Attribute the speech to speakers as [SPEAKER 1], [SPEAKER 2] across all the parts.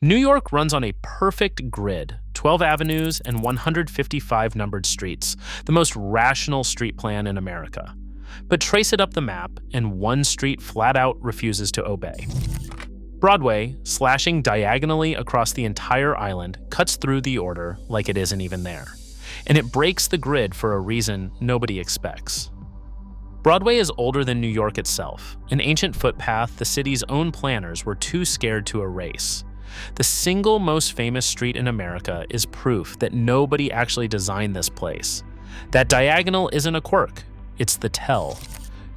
[SPEAKER 1] New York runs on a perfect grid, 12 avenues and 155 numbered streets, the most rational street plan in America. But trace it up the map, and one street flat out refuses to obey. Broadway, slashing diagonally across the entire island, cuts through the order like it isn't even there. And it breaks the grid for a reason nobody expects. Broadway is older than New York itself, an ancient footpath the city's own planners were too scared to erase. The single most famous street in America is proof that nobody actually designed this place. That diagonal isn't a quirk, it's the tell.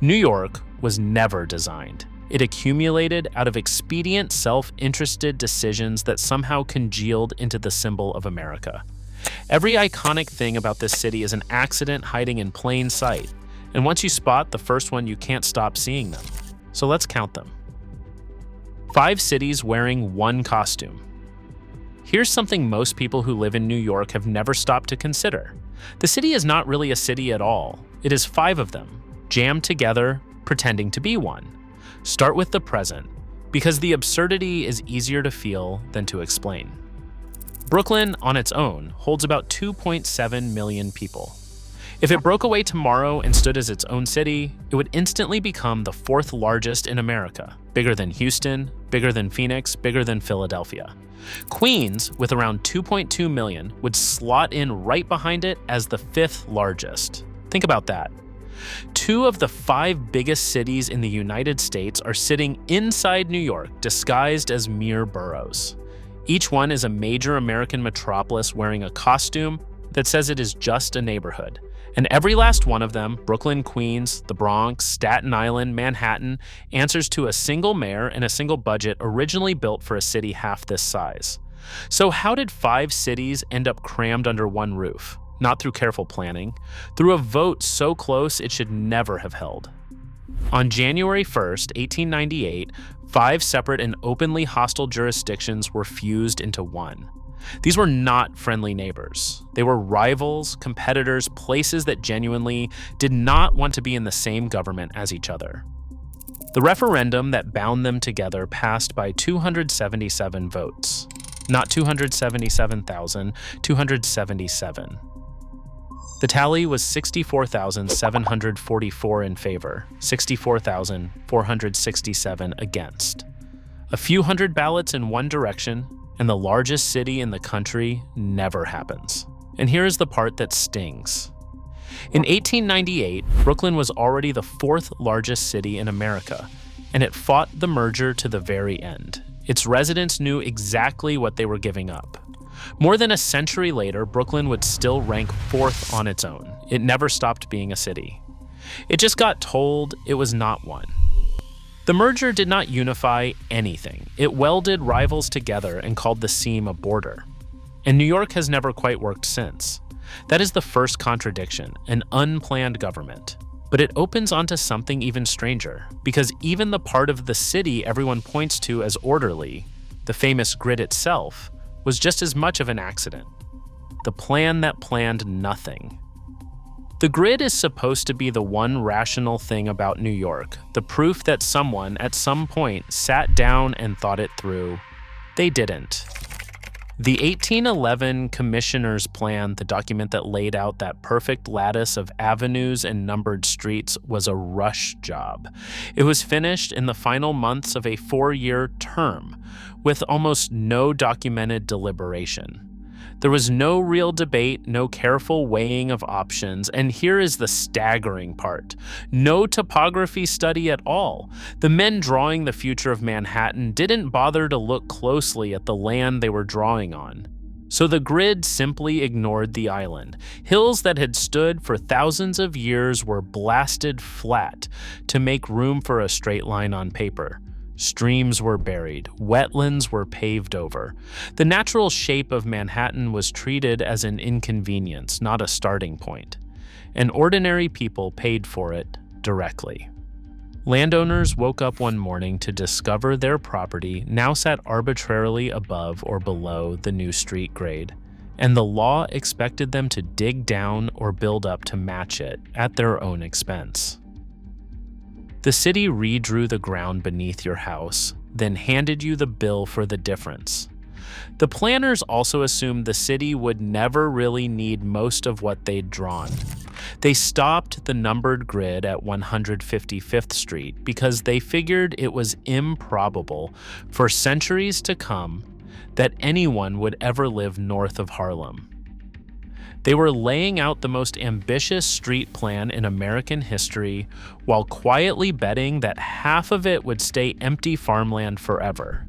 [SPEAKER 1] New York was never designed. It accumulated out of expedient, self-interested decisions that somehow congealed into the symbol of America. Every iconic thing about this city is an accident hiding in plain sight, and once you spot the first one, you can't stop seeing them. So let's count them. 5 cities wearing one costume. Here's something most people who live in New York have never stopped to consider. The city is not really a city at all. It is 5 of them, jammed together, pretending to be one. Start with the present, because the absurdity is easier to feel than to explain. Brooklyn, on its own, holds about 2.7 million people. If it broke away tomorrow and stood as its own city, it would instantly become the 4th largest in America, bigger than Houston, bigger than Phoenix, bigger than Philadelphia. Queens, with around 2.2 million, would slot in right behind it as the 5th largest. Think about that. 2 of the 5 biggest cities in the United States are sitting inside New York, disguised as mere boroughs. Each one is a major American metropolis wearing a costume that says it is just a neighborhood. And every last one of them, Brooklyn, Queens, the Bronx, Staten Island, Manhattan, answers to a single mayor and a single budget originally built for a city half this size. So how did 5 cities end up crammed under one roof? Not through careful planning, through a vote so close it should never have held. On January 1st, 1898, 5 separate and openly hostile jurisdictions were fused into one. These were not friendly neighbors. They were rivals, competitors, places that genuinely did not want to be in the same government as each other. The referendum that bound them together passed by 277 votes. Not 277,000, 277. The tally was 64,744 in favor, 64,467 against. A few hundred ballots in one direction, and the largest city in the country never happens. And here is the part that stings. In 1898, Brooklyn was already the 4th largest city in America, and it fought the merger to the very end. Its residents knew exactly what they were giving up. More than a century later, Brooklyn would still rank 4th on its own. It never stopped being a city. It just got told it was not one. The merger did not unify anything. It welded rivals together and called the seam a border. And New York has never quite worked since. That is the first contradiction, an unplanned government. But it opens onto something even stranger, because even the part of the city everyone points to as orderly, the famous grid itself, was just as much of an accident. The plan that planned nothing. The grid is supposed to be the one rational thing about New York, the proof that someone at some point sat down and thought it through. They didn't. The 1811 Commissioner's Plan, the document that laid out that perfect lattice of avenues and numbered streets, was a rush job. It was finished in the final months of a 4-year term, with almost no documented deliberation. There was no real debate, no careful weighing of options, and here is the staggering part. No topography study at all. The men drawing the future of Manhattan didn't bother to look closely at the land they were drawing on. So the grid simply ignored the island. Hills that had stood for thousands of years were blasted flat to make room for a straight line on paper. Streams were buried, wetlands were paved over. The natural shape of Manhattan was treated as an inconvenience, not a starting point. And ordinary people paid for it directly. Landowners woke up one morning to discover their property now sat arbitrarily above or below the new street grade, and the law expected them to dig down or build up to match it at their own expense. The city redrew the ground beneath your house, then handed you the bill for the difference. The planners also assumed the city would never really need most of what they'd drawn. They stopped the numbered grid at 155th Street because they figured it was improbable for centuries to come that anyone would ever live north of Harlem. They were laying out the most ambitious street plan in American history while quietly betting that half of it would stay empty farmland forever.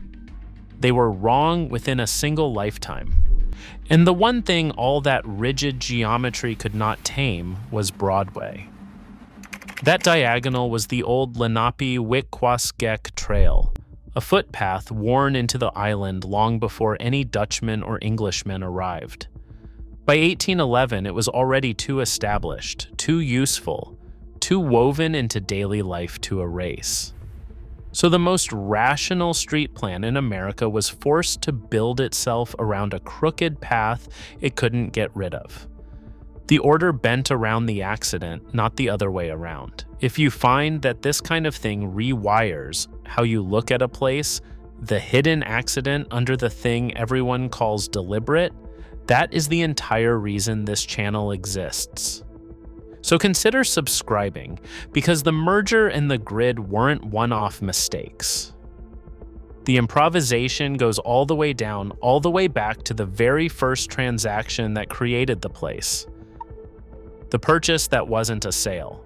[SPEAKER 1] They were wrong within a single lifetime. And the one thing all that rigid geometry could not tame was Broadway. That diagonal was the old Lenape-Wickwasgeck Trail, a footpath worn into the island long before any Dutchmen or Englishmen arrived. By 1811, it was already too established, too useful, too woven into daily life to erase. So the most rational street plan in America was forced to build itself around a crooked path it couldn't get rid of. The order bent around the accident, not the other way around. If you find that this kind of thing rewires how you look at a place, the hidden accident under the thing everyone calls deliberate, that is the entire reason this channel exists. So consider subscribing, because the merger and the grid weren't one-off mistakes. The improvisation goes all the way down, all the way back to the very first transaction that created the place. The purchase that wasn't a sale.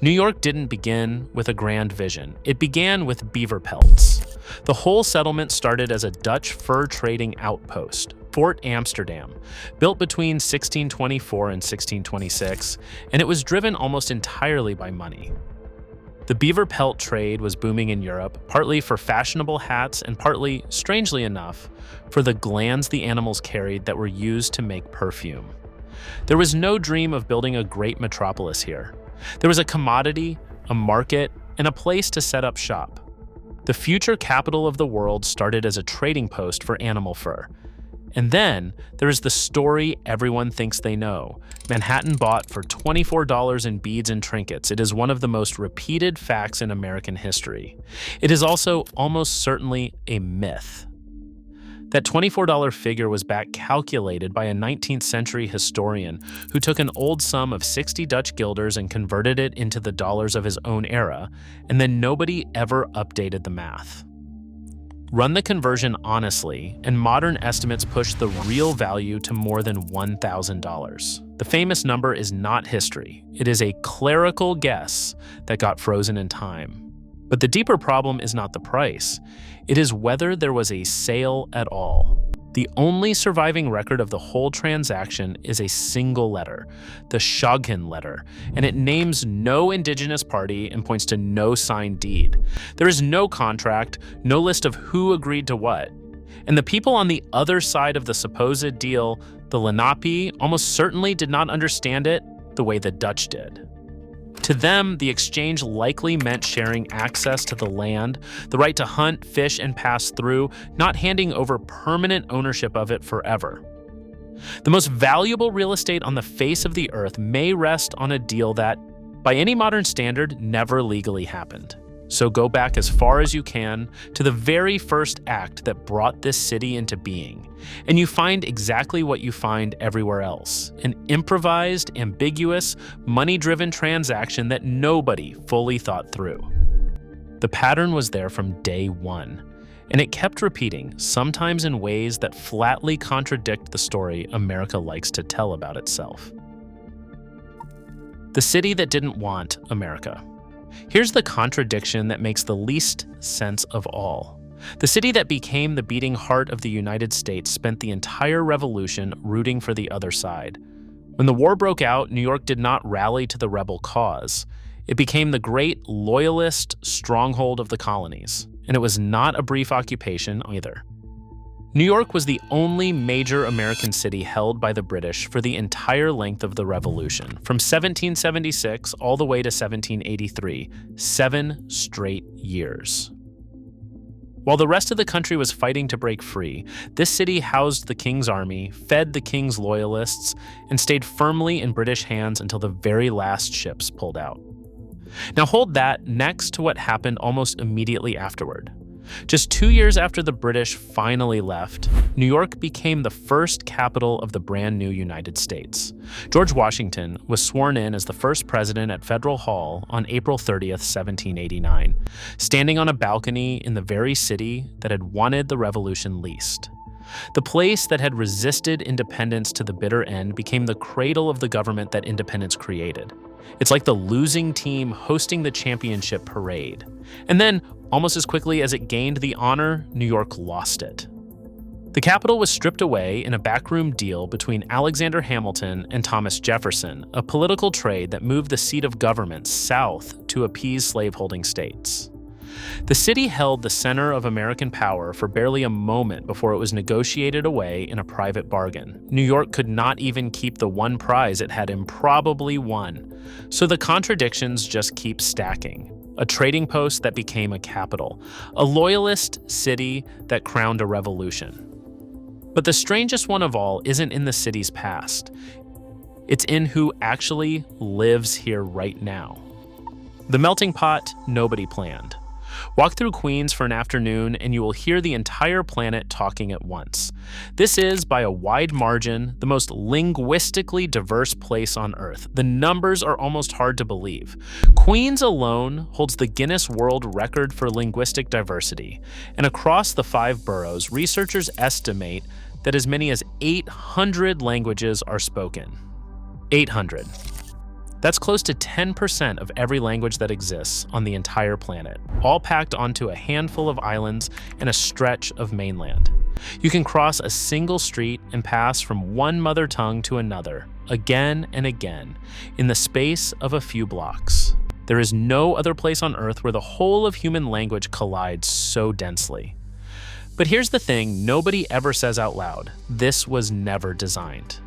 [SPEAKER 1] New York didn't begin with a grand vision. It began with beaver pelts. The whole settlement started as a Dutch fur trading outpost, Fort Amsterdam, built between 1624 and 1626, and it was driven almost entirely by money. The beaver pelt trade was booming in Europe, partly for fashionable hats and partly, strangely enough, for the glands the animals carried that were used to make perfume. There was no dream of building a great metropolis here. There was a commodity, a market, and a place to set up shop. The future capital of the world started as a trading post for animal fur. And then there is the story everyone thinks they know. Manhattan bought for $24 in beads and trinkets. It is one of the most repeated facts in American history. It is also almost certainly a myth. That $24 figure was back calculated by a 19th century historian who took an old sum of 60 Dutch guilders and converted it into the dollars of his own era, and then nobody ever updated the math. Run the conversion honestly, and modern estimates push the real value to more than $1,000. The famous number is not history. It is a clerical guess that got frozen in time. But the deeper problem is not the price. It is whether there was a sale at all. The only surviving record of the whole transaction is a single letter, the Shoghin letter, and it names no indigenous party and points to no signed deed. There is no contract, no list of who agreed to what. And the people on the other side of the supposed deal, the Lenape, almost certainly did not understand it the way the Dutch did. To them, the exchange likely meant sharing access to the land, the right to hunt, fish, and pass through, not handing over permanent ownership of it forever. The most valuable real estate on the face of the earth may rest on a deal that, by any modern standard, never legally happened. So go back as far as you can to the very first act that brought this city into being, and you find exactly what you find everywhere else: an improvised, ambiguous, money-driven transaction that nobody fully thought through. The pattern was there from day one, and it kept repeating, sometimes in ways that flatly contradict the story America likes to tell about itself. The city that didn't want America. Here's the contradiction that makes the least sense of all. The city that became the beating heart of the United States spent the entire revolution rooting for the other side. When the war broke out, New York did not rally to the rebel cause. It became the great loyalist stronghold of the colonies, and it was not a brief occupation either. New York was the only major American city held by the British for the entire length of the Revolution, from 1776 all the way to 1783, 7 straight years. While the rest of the country was fighting to break free, this city housed the King's army, fed the King's loyalists, and stayed firmly in British hands until the very last ships pulled out. Now hold that next to what happened almost immediately afterward. Just 2 years after the British finally left, New York became the first capital of the brand new United States. George Washington was sworn in as the first president at Federal Hall on April 30th, 1789, standing on a balcony in the very city that had wanted the revolution least. The place that had resisted independence to the bitter end became the cradle of the government that independence created. It's like the losing team hosting the championship parade. And then, almost as quickly as it gained the honor, New York lost it. The capital was stripped away in a backroom deal between Alexander Hamilton and Thomas Jefferson, a political trade that moved the seat of government south to appease slaveholding states. The city held the center of American power for barely a moment before it was negotiated away in a private bargain. New York could not even keep the one prize it had improbably won. So the contradictions just keep stacking. A trading post that became a capital, a loyalist city that crowned a revolution. But the strangest one of all isn't in the city's past. It's in who actually lives here right now. The melting pot nobody planned. Walk through Queens for an afternoon and you will hear the entire planet talking at once. This is, by a wide margin, the most linguistically diverse place on Earth. The numbers are almost hard to believe. Queens alone holds the Guinness World Record for linguistic diversity, and across the 5 boroughs, researchers estimate that as many as 800 languages are spoken. 800. That's close to 10% of every language that exists on the entire planet, all packed onto a handful of islands and a stretch of mainland. You can cross a single street and pass from one mother tongue to another, again and again, in the space of a few blocks. There is no other place on Earth where the whole of human language collides so densely. But here's the thing nobody ever says out loud: this was never designed.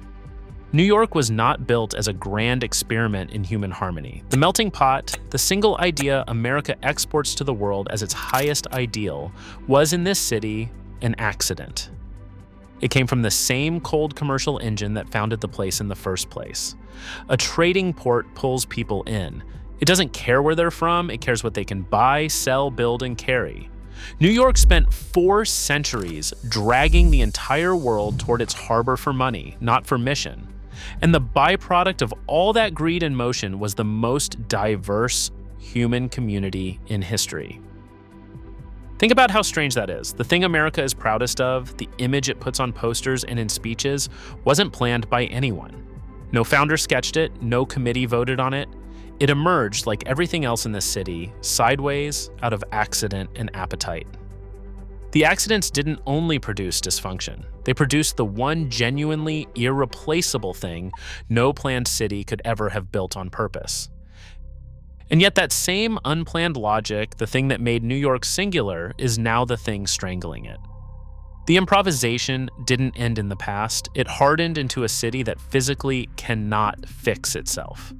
[SPEAKER 1] New York was not built as a grand experiment in human harmony. The melting pot, the single idea America exports to the world as its highest ideal, was in this city an accident. It came from the same cold commercial engine that founded the place in the first place. A trading port pulls people in. It doesn't care where they're from, it cares what they can buy, sell, build, and carry. New York spent 4 centuries dragging the entire world toward its harbor for money, not for mission. And the byproduct of all that greed and motion was the most diverse human community in history. Think about how strange that is. The thing America is proudest of, the image it puts on posters and in speeches, wasn't planned by anyone. No founder sketched it, no committee voted on it. It emerged, like everything else in this city, sideways out of accident and appetite. The accidents didn't only produce dysfunction. They produced the one genuinely irreplaceable thing no planned city could ever have built on purpose. And yet that same unplanned logic, the thing that made New York singular, is now the thing strangling it. The improvisation didn't end in the past. It hardened into a city that physically cannot fix itself.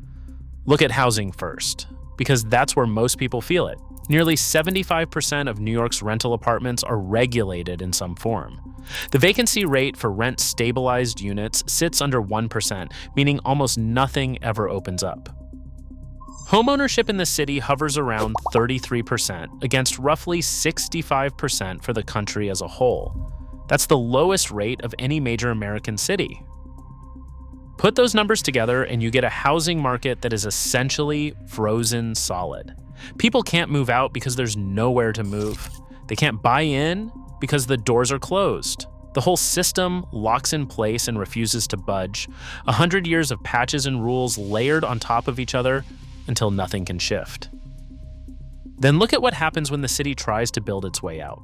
[SPEAKER 1] Look at housing first, because that's where most people feel it. Nearly 75% of New York's rental apartments are regulated in some form. The vacancy rate for rent-stabilized units sits under 1%, meaning almost nothing ever opens up. Homeownership in the city hovers around 33%, against roughly 65% for the country as a whole. That's the lowest rate of any major American city. Put those numbers together and you get a housing market that is essentially frozen solid. People can't move out because there's nowhere to move. They can't buy in because the doors are closed. The whole system locks in place and refuses to budge. 100 years of patches and rules layered on top of each other until nothing can shift. Then look at what happens when the city tries to build its way out.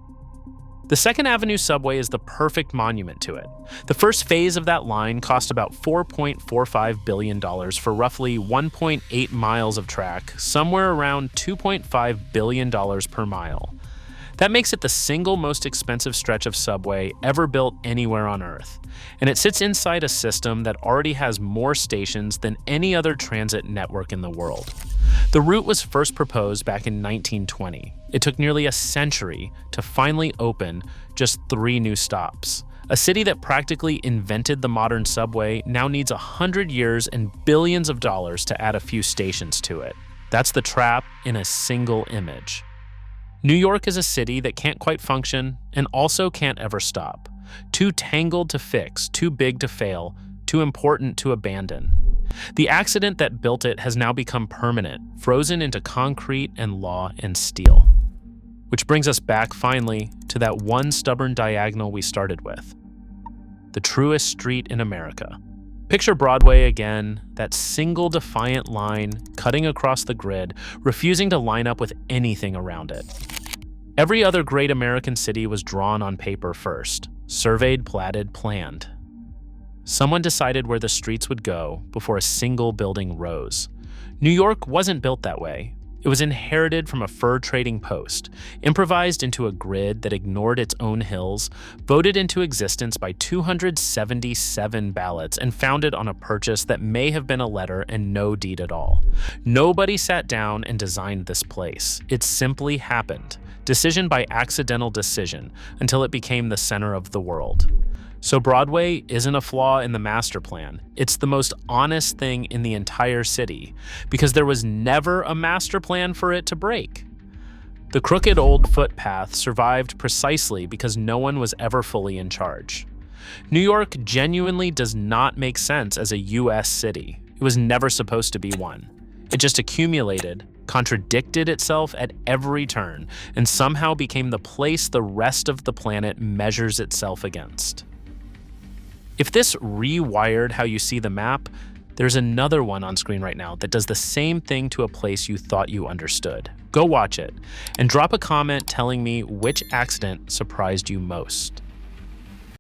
[SPEAKER 1] The Second Avenue subway is the perfect monument to it. The first phase of that line cost about $4.45 billion for roughly 1.8 miles of track, somewhere around $2.5 billion per mile. That makes it the single most expensive stretch of subway ever built anywhere on Earth. And it sits inside a system that already has more stations than any other transit network in the world. The route was first proposed back in 1920. It took nearly a century to finally open just 3 new stops. A city that practically invented the modern subway now needs 100 years and billions of dollars to add a few stations to it. That's the trap in a single image. New York is a city that can't quite function and also can't ever stop. Too tangled to fix, too big to fail, too important to abandon. The accident that built it has now become permanent, frozen into concrete and law and steel. Which brings us back, finally, to that one stubborn diagonal we started with. The truest street in America. Picture Broadway again, that single defiant line cutting across the grid, refusing to line up with anything around it. Every other great American city was drawn on paper first, surveyed, platted, planned. Someone decided where the streets would go before a single building rose. New York wasn't built that way. It was inherited from a fur trading post, improvised into a grid that ignored its own hills, voted into existence by 277 ballots, and founded on a purchase that may have been a letter and no deed at all. Nobody sat down and designed this place. It simply happened, decision by accidental decision, until it became the center of the world. So Broadway isn't a flaw in the master plan. It's the most honest thing in the entire city, because there was never a master plan for it to break. The crooked old footpath survived precisely because no one was ever fully in charge. New York genuinely does not make sense as a U.S. city. It was never supposed to be one. It just accumulated, contradicted itself at every turn, and somehow became the place the rest of the planet measures itself against. If this rewired how you see the map, there's another one on screen right now that does the same thing to a place you thought you understood. Go watch it, and drop a comment telling me which accident surprised you most.